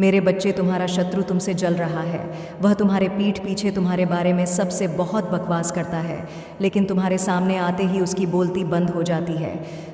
मेरे बच्चे, तुम्हारा शत्रु तुमसे जल रहा है। वह तुम्हारे पीठ पीछे तुम्हारे बारे में सबसे बहुत बकवास करता है, लेकिन तुम्हारे सामने आते ही उसकी बोलती बंद हो जाती है।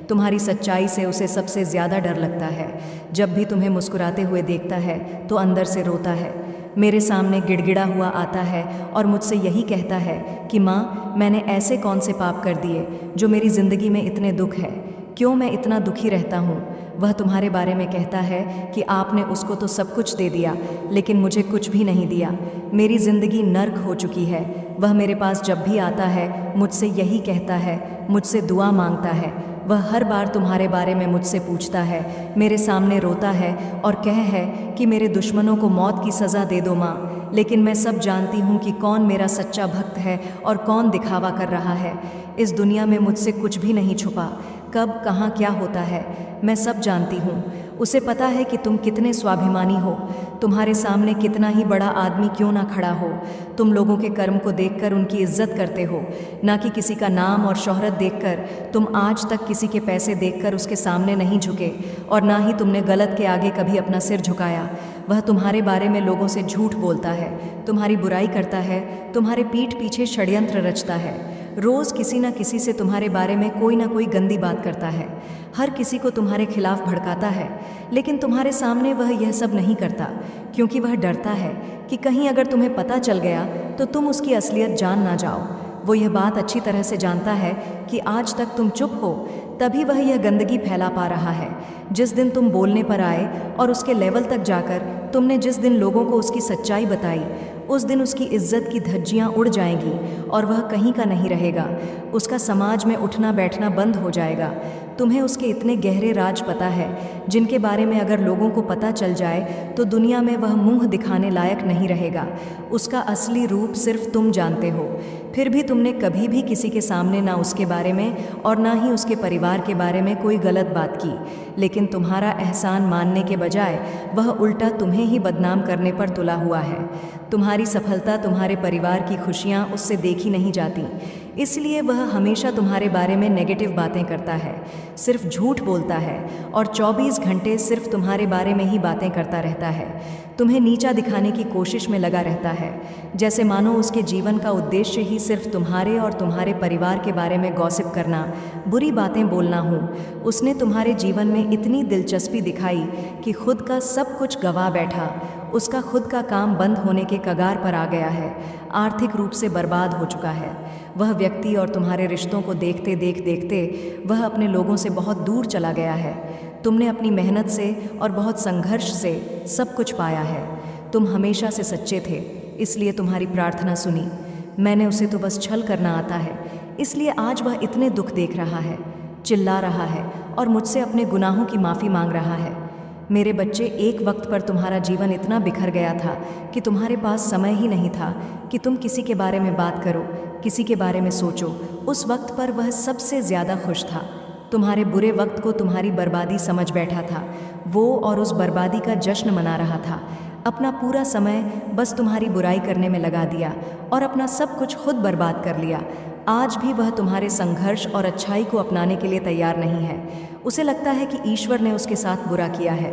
तुम्हारी सच्चाई से उसे सबसे ज़्यादा डर लगता है। जब भी तुम्हें मुस्कुराते हुए देखता है तो अंदर से रोता है। मेरे सामने गिड़गिड़ा हुआ आता है और मुझसे यही कहता है कि माँ, मैंने ऐसे कौन से पाप कर दिए जो मेरी ज़िंदगी में इतने दुख है, क्यों मैं इतना दुखी रहता हूँ। वह तुम्हारे बारे में कहता है कि आपने उसको तो सब कुछ दे दिया, लेकिन मुझे कुछ भी नहीं दिया। मेरी ज़िंदगी नर्क हो चुकी है। वह मेरे पास जब भी आता है मुझसे यही कहता है, मुझसे दुआ मांगता है। वह हर बार तुम्हारे बारे में मुझसे पूछता है, मेरे सामने रोता है और है कि मेरे दुश्मनों को मौत की सज़ा दे दो माँ। लेकिन मैं सब जानती हूँ कि कौन मेरा सच्चा भक्त है और कौन दिखावा कर रहा है। इस दुनिया में मुझसे कुछ भी नहीं छुपा। कब कहाँ क्या होता है मैं सब जानती हूँ। उसे पता है कि तुम कितने स्वाभिमानी हो। तुम्हारे सामने कितना ही बड़ा आदमी क्यों ना खड़ा हो, तुम लोगों के कर्म को देखकर उनकी इज्जत करते हो, ना कि किसी का नाम और शोहरत देखकर। तुम आज तक किसी के पैसे देखकर उसके सामने नहीं झुके, और ना ही तुमने गलत के आगे कभी अपना सिर झुकाया। वह तुम्हारे बारे में लोगों से झूठ बोलता है, तुम्हारी बुराई करता है, तुम्हारे पीठ पीछे षड्यंत्र रचता है। रोज़ किसी न किसी से तुम्हारे बारे में कोई ना कोई गंदी बात करता है, हर किसी को तुम्हारे खिलाफ भड़काता है। लेकिन तुम्हारे सामने वह यह सब नहीं करता, क्योंकि वह डरता है कि कहीं अगर तुम्हें पता चल गया तो तुम उसकी असलियत जान ना जाओ। वो यह बात अच्छी तरह से जानता है कि आज तक तुम चुप हो, तभी वह यह गंदगी फैला पा रहा है। जिस दिन तुम बोलने पर आए और उसके लेवल तक जाकर तुमने जिस दिन लोगों को उसकी सच्चाई बताई, उस दिन उसकी इज्जत की धज्जियाँ उड़ जाएंगी और वह कहीं का नहीं रहेगा। उसका समाज में उठना बैठना बंद हो जाएगा। तुम्हें उसके इतने गहरे राज पता है जिनके बारे में अगर लोगों को पता चल जाए तो दुनिया में वह मुंह दिखाने लायक नहीं रहेगा। उसका असली रूप सिर्फ तुम जानते हो। फिर भी तुमने कभी भी किसी के सामने ना उसके बारे में और ना ही उसके परिवार के बारे में कोई गलत बात की। लेकिन तुम्हारा एहसान मानने के बजाय वह उल्टा तुम्हें ही बदनाम करने पर तुला हुआ है। तुम्हारी सफलता, तुम्हारे परिवार की खुशियाँ उससे देखी नहीं जाती, इसलिए वह हमेशा तुम्हारे बारे में नेगेटिव बातें करता है, सिर्फ झूठ बोलता है और 24 घंटे सिर्फ तुम्हारे बारे में ही बातें करता रहता है। तुम्हें नीचा दिखाने की कोशिश में लगा रहता है, जैसे मानो उसके जीवन का उद्देश्य ही सिर्फ तुम्हारे और तुम्हारे परिवार के बारे में गॉसिप करना, बुरी बातें बोलना हो। उसने तुम्हारे जीवन में इतनी दिलचस्पी दिखाई कि खुद का सब कुछ गंवा बैठा। उसका खुद का काम बंद होने के कगार पर आ गया है, आर्थिक रूप से बर्बाद हो चुका है। वह व्यक्ति और तुम्हारे रिश्तों को देखते देखते वह अपने लोगों से बहुत दूर चला गया है। तुमने अपनी मेहनत से और बहुत संघर्ष से सब कुछ पाया है। तुम हमेशा से सच्चे थे, इसलिए तुम्हारी प्रार्थना सुनी। मैंने उसे तो बस छल करना आता है, इसलिए आज वह इतने दुख देख रहा है, चिल्ला रहा है और मुझसे अपने गुनाहों की माफ़ी मांग रहा है। मेरे बच्चे, एक वक्त पर तुम्हारा जीवन इतना बिखर गया था कि तुम्हारे पास समय ही नहीं था कि तुम किसी के बारे में बात करो, किसी के बारे में सोचो। उस वक्त पर वह सबसे ज़्यादा खुश था। तुम्हारे बुरे वक्त को तुम्हारी बर्बादी समझ बैठा था वो, और उस बर्बादी का जश्न मना रहा था। अपना पूरा समय बस तुम्हारी बुराई करने में लगा दिया और अपना सब कुछ खुद बर्बाद कर लिया। आज भी वह तुम्हारे संघर्ष और अच्छाई को अपनाने के लिए तैयार नहीं है। उसे लगता है कि ईश्वर ने उसके साथ बुरा किया है।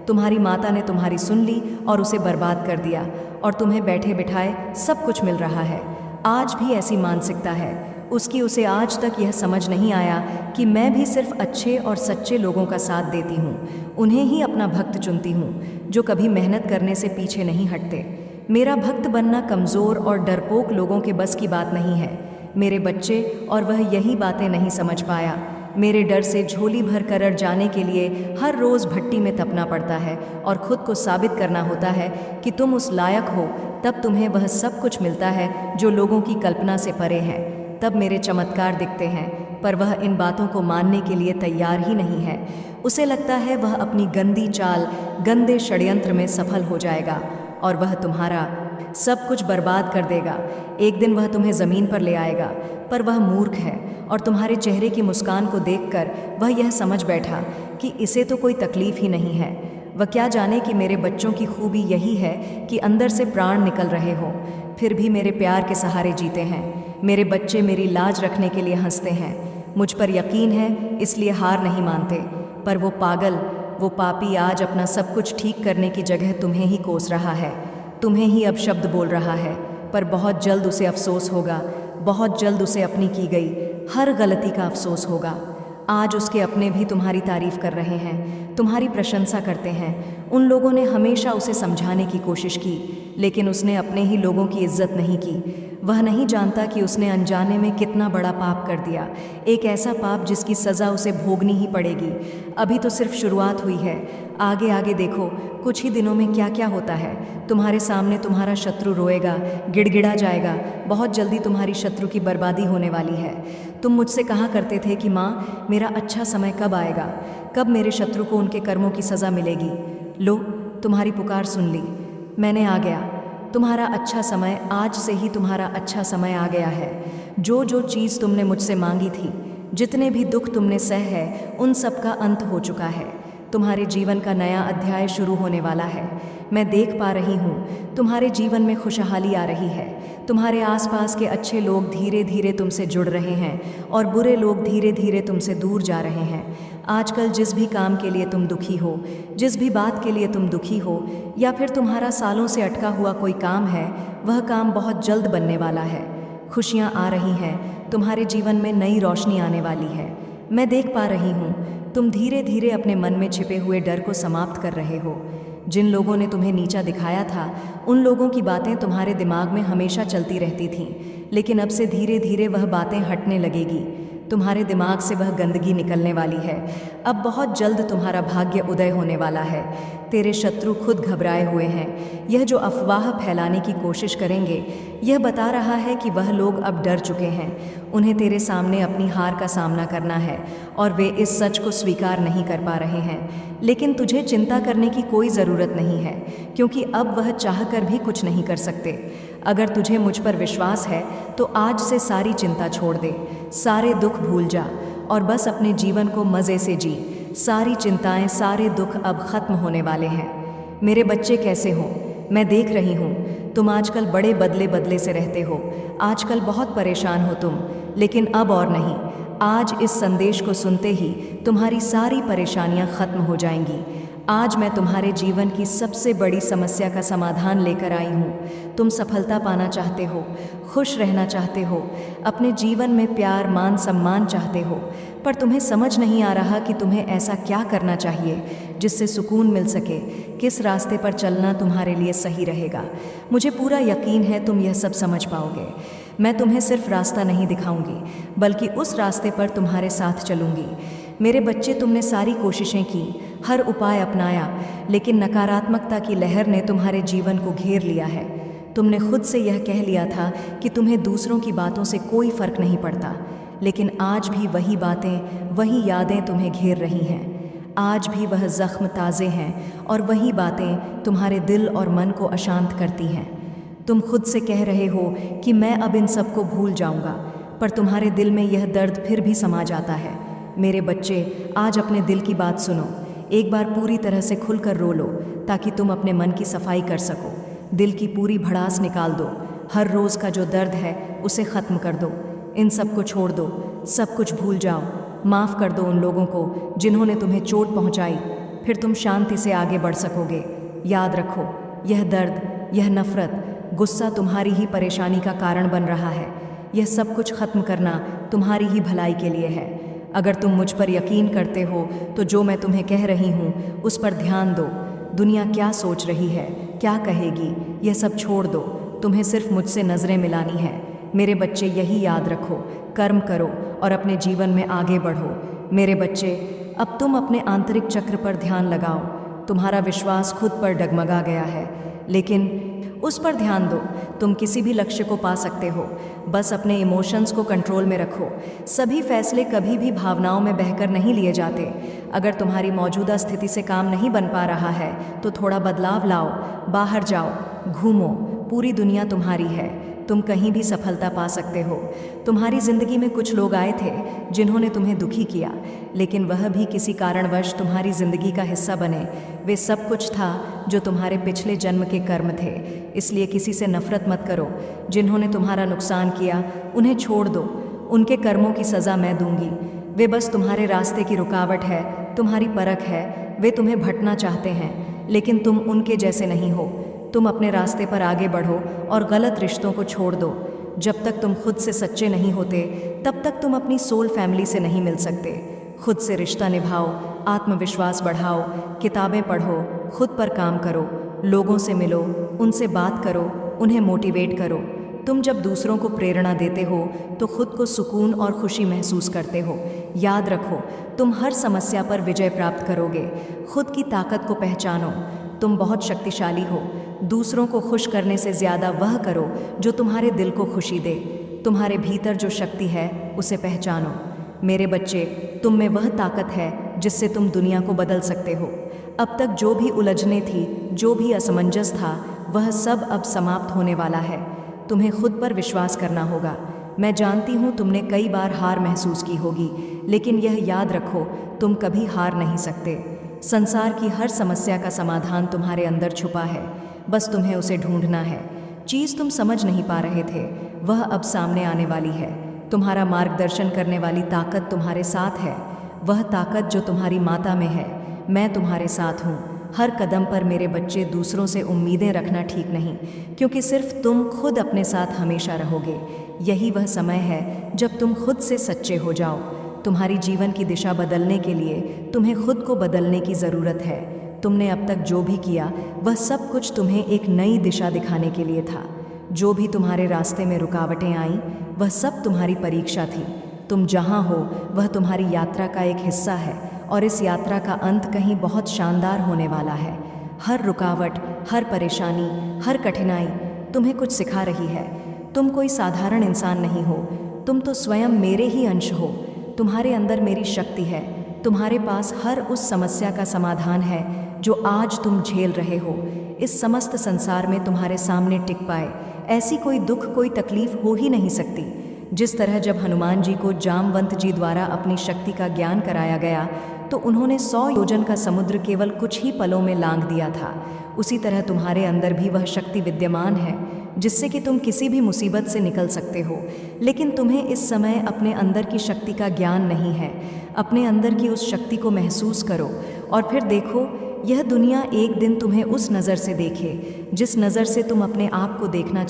तुम्हारी माता ने तुम्हारी सुन ली और उसे बर्बाद कर दिया, और तुम्हें बैठे बिठाए सब कुछ मिल रहा है। आज भी ऐसी मानसिकता है उसकी। उसे आज तक यह समझ नहीं आया कि मैं भी सिर्फ अच्छे और सच्चे लोगों का साथ देती हूँ, उन्हें ही अपना भक्त चुनती हूँ, जो कभी मेहनत करने से पीछे नहीं हटते। मेरा भक्त बनना कमज़ोर और डरपोक लोगों के बस की बात नहीं है, मेरे बच्चे, और वह यही बातें नहीं समझ पाया। मेरे डर से झोली भर कर जाने के लिए हर रोज़ भट्टी में तपना पड़ता है और ख़ुद को साबित करना होता है कि तुम उस लायक हो। तब तुम्हें वह सब कुछ मिलता है जो लोगों की कल्पना से परे है। तब मेरे चमत्कार दिखते हैं, पर वह इन बातों को मानने के लिए तैयार ही नहीं है। उसे लगता है वह अपनी गंदी चाल, गंदे षड्यंत्र में सफल हो जाएगा और वह तुम्हारा सब कुछ बर्बाद कर देगा। एक दिन वह तुम्हें ज़मीन पर ले आएगा, पर वह मूर्ख है और तुम्हारे चेहरे की मुस्कान को देखकर वह यह समझ बैठा कि इसे तो कोई तकलीफ़ ही नहीं है। वह क्या जाने कि मेरे बच्चों की खूबी यही है कि अंदर से प्राण निकल रहे हो, फिर भी मेरे प्यार के सहारे जीते हैं। मेरे बच्चे मेरी लाज रखने के लिए हंसते हैं, मुझ पर यकीन है इसलिए हार नहीं मानते। पर वो पागल वो पापी आज अपना सब कुछ ठीक करने की जगह तुम्हें ही कोस रहा है, तुम्हें ही अब शब्द बोल रहा है। पर बहुत जल्द उसे अफसोस होगा, बहुत जल्द उसे अपनी की गई हर गलती का अफसोस होगा। आज उसके अपने भी तुम्हारी तारीफ कर रहे हैं, तुम्हारी प्रशंसा करते हैं। उन लोगों ने हमेशा उसे समझाने की कोशिश की, लेकिन उसने अपने ही लोगों की इज्जत नहीं की। वह नहीं जानता कि उसने अनजाने में कितना बड़ा पाप कर दिया, एक ऐसा पाप जिसकी सज़ा उसे भोगनी ही पड़ेगी। अभी तो सिर्फ शुरुआत हुई है, आगे आगे देखो कुछ ही दिनों में क्या क्या होता है। तुम्हारे सामने तुम्हारा शत्रु रोएगा, गिड़गिड़ा जाएगा। बहुत जल्दी तुम्हारी शत्रु की बर्बादी होने वाली है। तुम मुझसे कहा करते थे कि माँ, मेरा अच्छा समय कब आएगा, कब मेरे शत्रु को उनके कर्मों की सज़ा मिलेगी। लो, तुम्हारी पुकार सुन ली, मैंने आ गया। तुम्हारा अच्छा समय, आज से ही तुम्हारा अच्छा समय आ गया है। जो जो चीज़ तुमने मुझसे मांगी थी, जितने भी दुख तुमने सह है, उन सब का अंत हो चुका है। तुम्हारे जीवन का नया अध्याय शुरू होने वाला है। मैं देख पा रही हूँ तुम्हारे जीवन में खुशहाली आ रही है। तुम्हारे आसपास के अच्छे लोग धीरे धीरे तुमसे जुड़ रहे हैं और बुरे लोग धीरे धीरे तुमसे दूर जा रहे हैं। आजकल जिस भी काम के लिए तुम दुखी हो, जिस भी बात के लिए तुम दुखी हो, या फिर तुम्हारा सालों से अटका हुआ कोई काम है, वह काम बहुत जल्द बनने वाला है। खुशियाँ आ रही हैं, तुम्हारे जीवन में नई रोशनी आने वाली है। मैं देख पा रही हूँ तुम धीरे धीरे अपने मन में छिपे हुए डर को समाप्त कर रहे हो। जिन लोगों ने तुम्हें नीचा दिखाया था, उन लोगों की बातें तुम्हारे दिमाग में हमेशा चलती रहती थीं, लेकिन अब से धीरे धीरे वह बातें हटने लगेगी। तुम्हारे दिमाग से वह गंदगी निकलने वाली है। अब बहुत जल्द तुम्हारा भाग्य उदय होने वाला है। तेरे शत्रु खुद घबराए हुए हैं। यह जो अफवाह फैलाने की कोशिश करेंगे, यह बता रहा है कि वह लोग अब डर चुके हैं। उन्हें तेरे सामने अपनी हार का सामना करना है और वे इस सच को स्वीकार नहीं कर पा रहे हैं। लेकिन तुझे चिंता करने की कोई ज़रूरत नहीं है, क्योंकि अब वह चाहकर भी कुछ नहीं कर सकते। अगर तुझे मुझ पर विश्वास है तो आज से सारी चिंता छोड़ दे, सारे दुख भूल जा और बस अपने जीवन को मज़े से जी। सारी चिंताएं, सारे दुख अब ख़त्म होने वाले हैं। मेरे बच्चे कैसे हो? मैं देख रही हूँ तुम आजकल बड़े बदले बदले से रहते हो। आजकल बहुत परेशान हो तुम, लेकिन अब और नहीं। आज इस संदेश को सुनते ही तुम्हारी सारी परेशानियां खत्म हो जाएंगी। आज मैं तुम्हारे जीवन की सबसे बड़ी समस्या का समाधान लेकर आई हूँ। तुम सफलता पाना चाहते हो, खुश रहना चाहते हो, अपने जीवन में प्यार, मान, सम्मान चाहते हो, पर तुम्हें समझ नहीं आ रहा कि तुम्हें ऐसा क्या करना चाहिए जिससे सुकून मिल सके, किस रास्ते पर चलना तुम्हारे लिए सही रहेगा। मुझे पूरा यकीन है तुम यह सब समझ पाओगे। मैं तुम्हें सिर्फ रास्ता नहीं दिखाऊंगी, बल्कि उस रास्ते पर तुम्हारे साथ चलूंगी। मेरे बच्चे, तुमने सारी कोशिशें की, हर उपाय अपनाया, लेकिन नकारात्मकता की लहर ने तुम्हारे जीवन को घेर लिया है। तुमने खुद से यह कह लिया था कि तुम्हें दूसरों की बातों से कोई फ़र्क नहीं पड़ता, लेकिन आज भी वही बातें, वही यादें तुम्हें घेर रही हैं। आज भी वह ज़ख्म ताज़े हैं और वही बातें तुम्हारे दिल और मन को अशांत करती हैं। तुम खुद से कह रहे हो कि मैं अब इन सब को भूल जाऊंगा, पर तुम्हारे दिल में यह दर्द फिर भी समा जाता है। मेरे बच्चे, आज अपने दिल की बात सुनो। एक बार पूरी तरह से खुलकर रो लो, ताकि तुम अपने मन की सफाई कर सको। दिल की पूरी भड़ास निकाल दो। हर रोज़ का जो दर्द है उसे ख़त्म कर दो। इन सब को छोड़ दो, सब कुछ भूल जाओ। माफ़ कर दो उन लोगों को जिन्होंने तुम्हें चोट पहुंचाई। फिर तुम शांति से आगे बढ़ सकोगे। याद रखो, यह दर्द, यह नफ़रत, गुस्सा तुम्हारी ही परेशानी का कारण बन रहा है। यह सब कुछ ख़त्म करना तुम्हारी ही भलाई के लिए है। अगर तुम मुझ पर यकीन करते हो तो जो मैं तुम्हें कह रही हूँ उस पर ध्यान दो। दुनिया क्या सोच रही है, क्या कहेगी, यह सब छोड़ दो। तुम्हें सिर्फ मुझसे नज़रें मिलानी है। मेरे बच्चे, यही याद रखो, कर्म करो और अपने जीवन में आगे बढ़ो। मेरे बच्चे, अब तुम अपने आंतरिक चक्र पर ध्यान लगाओ। तुम्हारा विश्वास खुद पर डगमगा गया है, लेकिन उस पर ध्यान दो। तुम किसी भी लक्ष्य को पा सकते हो, बस अपने इमोशंस को कंट्रोल में रखो। सभी फैसले कभी भी भावनाओं में बहकर नहीं लिए जाते। अगर तुम्हारी मौजूदा स्थिति से काम नहीं बन पा रहा है तो थोड़ा बदलाव लाओ, बाहर जाओ, घूमो। पूरी दुनिया तुम्हारी है, तुम कहीं भी सफलता पा सकते हो। तुम्हारी ज़िंदगी में कुछ लोग आए थे जिन्होंने तुम्हें दुखी किया, लेकिन वह भी किसी कारणवश तुम्हारी ज़िंदगी का हिस्सा बने। वे सब कुछ था जो तुम्हारे पिछले जन्म के कर्म थे। इसलिए किसी से नफ़रत मत करो। जिन्होंने तुम्हारा नुकसान किया उन्हें छोड़ दो। उनके कर्मों की सज़ा मैं दूंगी। वे बस तुम्हारे रास्ते की रुकावट है, तुम्हारी परख है। वे तुम्हें भटना चाहते हैं, लेकिन तुम उनके जैसे नहीं हो। तुम अपने रास्ते पर आगे बढ़ो और गलत रिश्तों को छोड़ दो। जब तक तुम खुद से सच्चे नहीं होते, तब तक तुम अपनी सोल फैमिली से नहीं मिल सकते। खुद से रिश्ता निभाओ, आत्मविश्वास बढ़ाओ, किताबें पढ़ो, खुद पर काम करो, लोगों से मिलो, उनसे बात करो, उन्हें मोटिवेट करो। तुम जब दूसरों को प्रेरणा देते हो तो खुद को सुकून और खुशी महसूस करते हो। याद रखो, तुम हर समस्या पर विजय प्राप्त करोगे। खुद की ताकत को पहचानो, तुम बहुत शक्तिशाली हो। दूसरों को खुश करने से ज़्यादा वह करो जो तुम्हारे दिल को खुशी दे। तुम्हारे भीतर जो शक्ति है उसे पहचानो। मेरे बच्चे, तुम में वह ताकत है जिससे तुम दुनिया को बदल सकते हो। अब तक जो भी उलझने थी, जो भी असमंजस था, वह सब अब समाप्त होने वाला है। तुम्हें खुद पर विश्वास करना होगा। मैं जानती हूँ तुमने कई बार हार महसूस की होगी, लेकिन यह याद रखो, तुम कभी हार नहीं सकते। संसार की हर समस्या का समाधान तुम्हारे अंदर छुपा है, बस तुम्हें उसे ढूंढना है। चीज़ तुम समझ नहीं पा रहे थे, वह अब सामने आने वाली है। तुम्हारा मार्गदर्शन करने वाली ताकत तुम्हारे साथ है, वह ताकत जो तुम्हारी माता में है। मैं तुम्हारे साथ हूँ। हर कदम पर मेरे बच्चे, दूसरों से उम्मीदें रखना ठीक नहीं, क्योंकि सिर्फ तुम खुद अपने साथ हमेशा रहोगे। यही वह समय है जब तुम खुद से सच्चे हो जाओ। तुम्हारी जीवन की दिशा बदलने के लिए तुम्हें खुद को बदलने की ज़रूरत है। तुमने अब तक जो भी किया वह सब कुछ तुम्हें एक नई दिशा दिखाने के लिए था। जो भी तुम्हारे रास्ते में रुकावटें आईं, वह सब तुम्हारी परीक्षा थी। तुम जहाँ हो वह तुम्हारी यात्रा का एक हिस्सा है, और इस यात्रा का अंत कहीं बहुत शानदार होने वाला है। हर रुकावट, हर परेशानी, हर कठिनाई तुम्हें कुछ सिखा रही है। तुम कोई साधारण इंसान नहीं हो, तुम तो स्वयं मेरे ही अंश हो। तुम्हारे अंदर मेरी शक्ति है। तुम्हारे पास हर उस समस्या का समाधान है जो आज तुम झेल रहे हो। इस समस्त संसार में तुम्हारे सामने टिक पाए ऐसी कोई दुख, कोई तकलीफ हो ही नहीं सकती। जिस तरह जब हनुमान जी को जामवंत जी द्वारा अपनी शक्ति का ज्ञान कराया गया तो उन्होंने 100 योजन का समुद्र केवल कुछ ही पलों में लांघ दिया था, उसी तरह तुम्हारे अंदर भी वह शक्ति विद्यमान है जिससे कि तुम किसी भी मुसीबत से निकल सकते हो। लेकिन तुम्हें इस समय अपने अंदर की शक्ति का ज्ञान नहीं है। अपने अंदर की उस शक्ति को महसूस करो और फिर देखो, यह दुनिया एक दिन तुम्हें उस नज़र से देखे जिस नज़र से तुम अपने आप को देखना